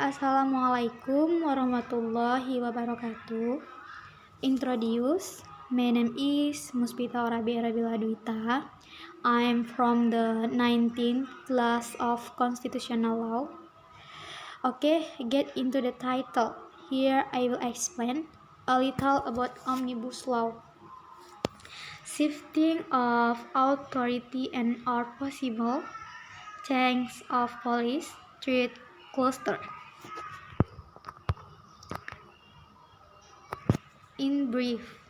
Assalamualaikum warahmatullahi wabarakatuh. Introduce. My name is Muspita Orabi Arabila Dwita. I am from the 19th class of Constitutional Law. Okay, get into the title. Here I will explain a little about Omnibus Law. Shifting of authority and or possible change of police street cluster. In brief,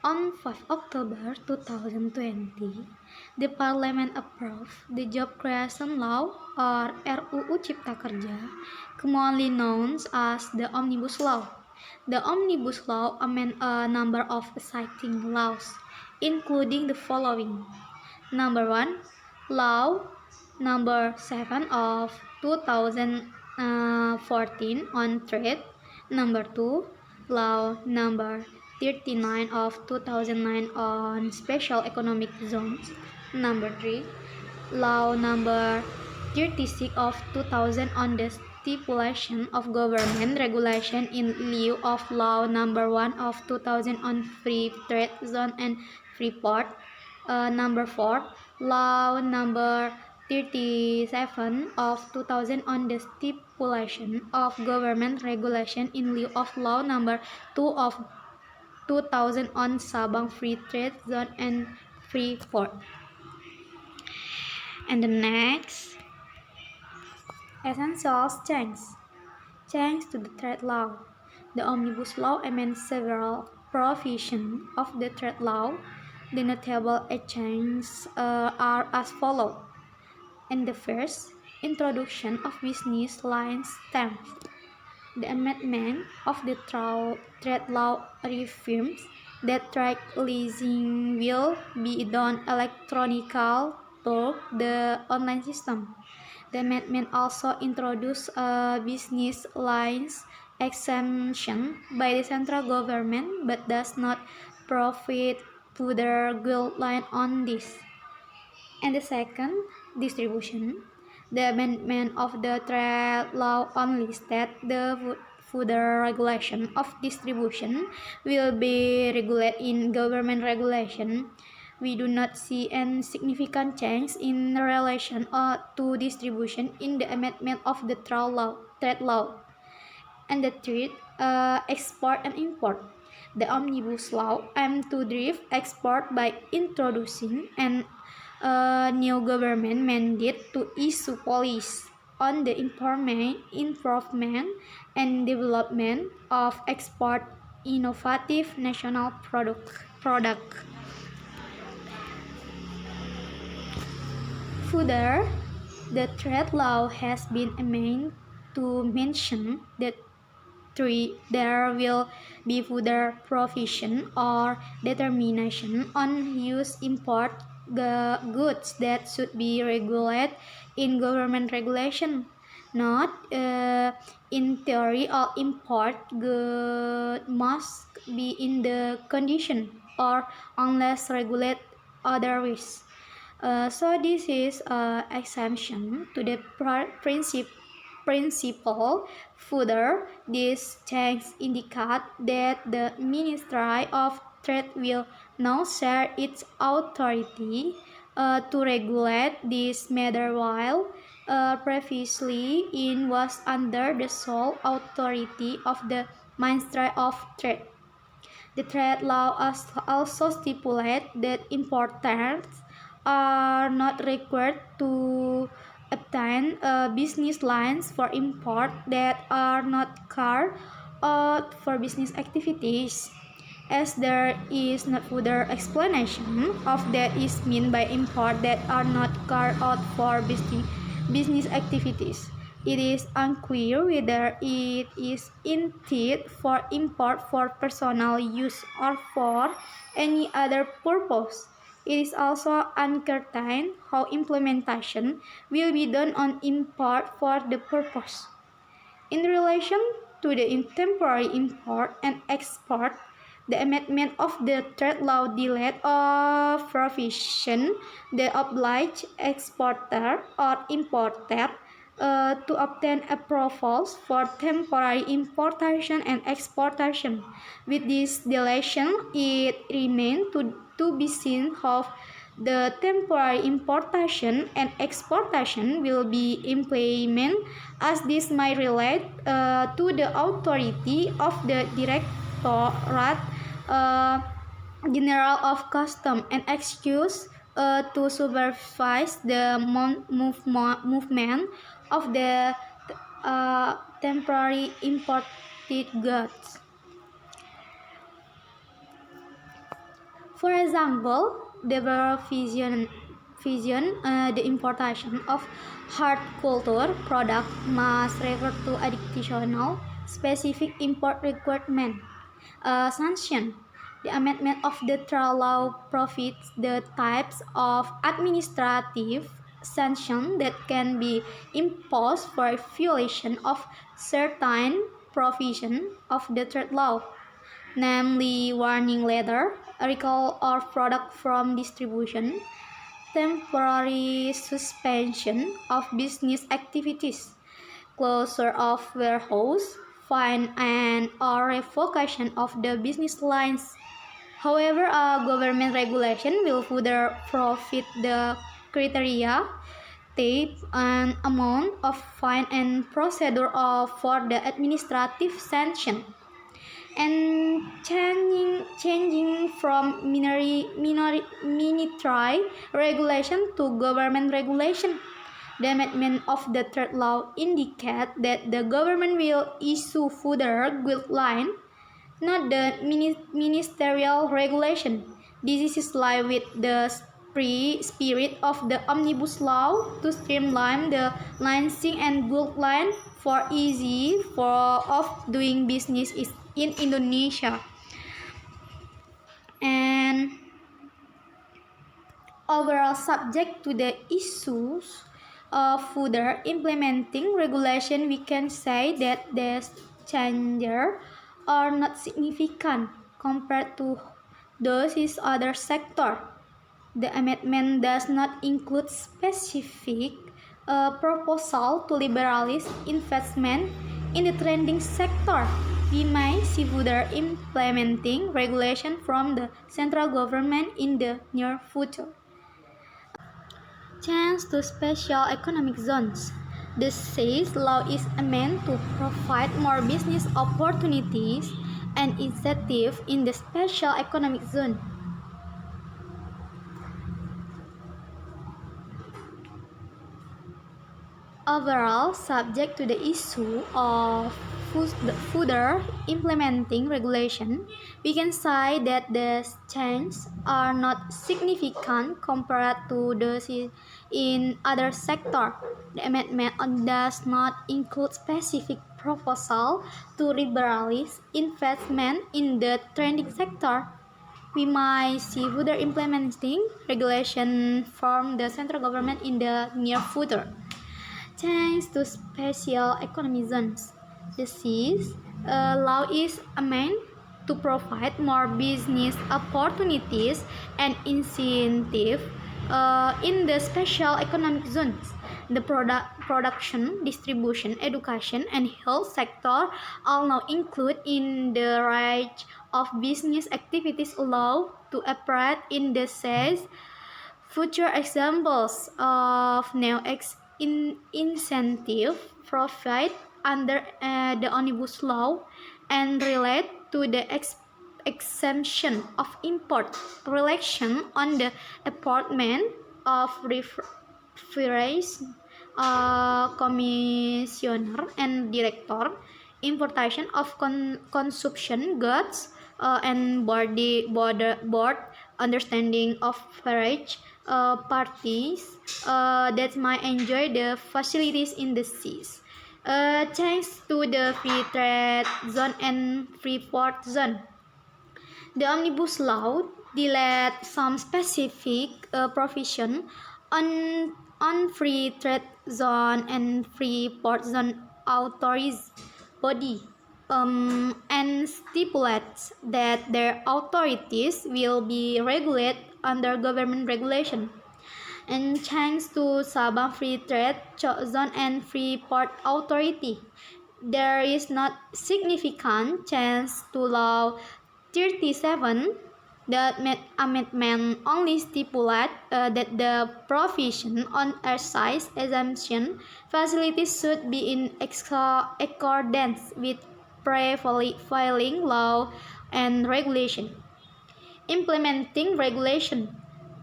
on 5 October 2020, the Parliament approved the Job Creation Law or RUU Cipta Kerja, commonly known as the Omnibus Law. The Omnibus Law amends a number of exciting laws, including the following. Number 1, Law Number 7 of 2014 on trade. Number 2, Law Number 39 of 2009 on special economic zones. Number 3, Law Number 36 of 2000 on the stipulation of government regulation in lieu of Law Number 1 of 2000 on free trade zone and free port. Number 4, Law Number 37 of 2000 on the stipulation of government regulation in lieu of Law Number 2 of 2000 on Sabang Free Trade Zone and Free Port. And the next, essential change to the trade law. The Omnibus Law amends several provisions of the trade law. The notable changes are as follows. And the first, introduction of business lines terms. The amendment of the trade law reforms that trade leasing will be done electronically through the online system. The amendment also introduced a business lines exemption by the central government but does not provide further guideline on this. And the second, distribution. The amendment of the trade law only states the further regulation of distribution will be regulated in government regulation. We do not see any significant change in relation to distribution in the amendment of the trade law. And the third, export and import. The Omnibus Law aims to drive export by introducing a new government mandate to issue policies on the improvement and development of export innovative national product. Further, the trade law has been amended to mention that there will be further provision or determination on use import goods that should be regulated in government regulation. Not in theory, all import goods must be in the condition or unless regulated otherwise. So this is exemption to the principle. Further, this change indicates that the Ministry of Trade will now share its authority to regulate this matter while previously it was under the sole authority of the Ministry of Trade. The trade law also stipulates that importers are not required to obtain business lines for import that are not carried out for business activities. As there is no further explanation of that is meant by import that are not carried out for business activities, it is unclear whether it is intended for import for personal use or for any other purpose. It is also uncertain how implementation will be done on import for the purpose. In relation to the temporary import and export, the amendment of the trade law delayed a provision that oblige exporter or importer to obtain approvals for temporary importation and exportation. With this dilation, it remains to be seen how the temporary importation and exportation will be implemented, as this might relate to the authority of the Directorate General of Custom and Excise to supervise the movement of the temporary imported goods. For example, the the importation of horticulture product must refer to additional specific import requirement. Sanction. The amendment of the trade law provides the types of administrative sanction that can be imposed for violation of certain provision of the trade law, namely warning letter, recall of product from distribution, temporary suspension of business activities, closure of warehouse, fine and or revocation of the business lines. However, a government regulation will further profit the criteria, type, and amount of fine and procedure for the administrative sanction. And changing from military regulation to government regulation. The amendment of the trade law indicate that the government will issue further guidelines, not the ministerial regulation. This is line with the spirit of the omnibus law to streamline the licensing and guideline for easy of doing business in Indonesia. And overall, subject to the issues of further implementing regulation, we can say that the changes are not significant compared to those in other sectors. The amendment does not include specific proposal to liberalize investment in the trading sector. We may see further implementing regulation from the central government in the near future. Change to special economic zones. The SEZ law is meant to provide more business opportunities and incentives in the special economic zone. Overall, subject to the issue of further implementing regulation, we can say that the changes are not significant compared to those in other sectors. The amendment does not include specific proposal to liberalize investment in the trading sector. We might see further implementing regulation from the central government in the near future. Change to special economic zones. The SEZ law is meant to provide more business opportunities and incentives in the special economic zones. The production, distribution, education, and health sector are now included in the range of business activities allowed to operate in the SEZ. Future examples of new incentive provided under the Omnibus Law and relate to the exemption of import relation on the appointment of referees, commissioner and director, importation of consumption goods, and board understanding of various parties that might enjoy the facilities in the SEZ. Change to the free trade zone and free port zone. The Omnibus Law deleted some specific provision on free trade zone and free port zone authorized body, and stipulates that their authorities will be regulated under government regulation. And thanks to Sabah Free Trade Zone and Free Port Authority, there is not significant change to Law 37. The amendment only stipulate that the provision on exercise exemption facilities should be in accordance with prevailing law and regulation. Implementing regulation.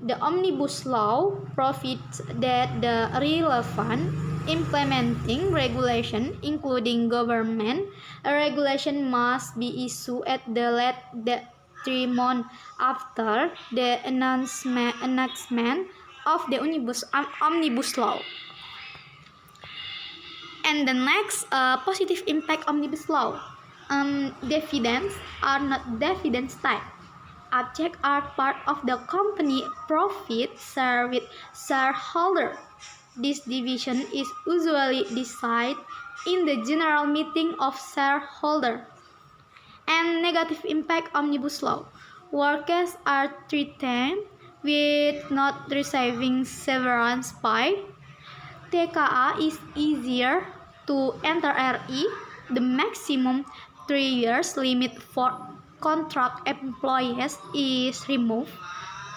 The Omnibus Law provides that the relevant implementing regulation, including government regulation, must be issued at the late 3 months after the announcement of the Omnibus Law. And the next positive impact Omnibus Law. Dividends are not dividends type. Objects are part of the company profit share with shareholder. This division is usually decided in the general meeting of shareholder. And negative impact Omnibus Law. Workers are threatened with not receiving severance pay. TKA is easier to enter RE. The maximum 3 years limit for contract employees is removed.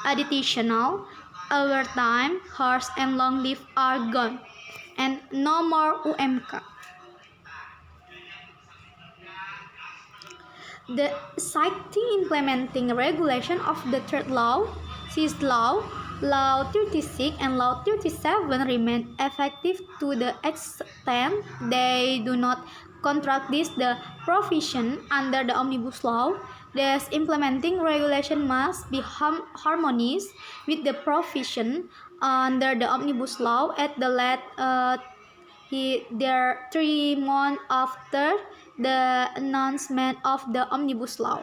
Additional overtime, hours, and long leave are gone, and no more UMK. The citing implementing regulation of the third law, sixth law, Law 36 and Law 37 remain effective to the extent they do not contradict the provision under the Omnibus Law. Thus, implementing regulation must be harmonized with the provision under the Omnibus Law at the there 3 months after the announcement of the Omnibus Law.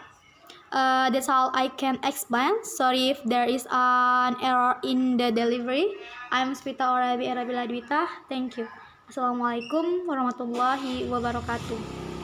That's all I can explain. Sorry if there is an error in the delivery. I'm Smita Orabi Erabila Dwita. Thank you. Assalamualaikum warahmatullahi wabarakatuh.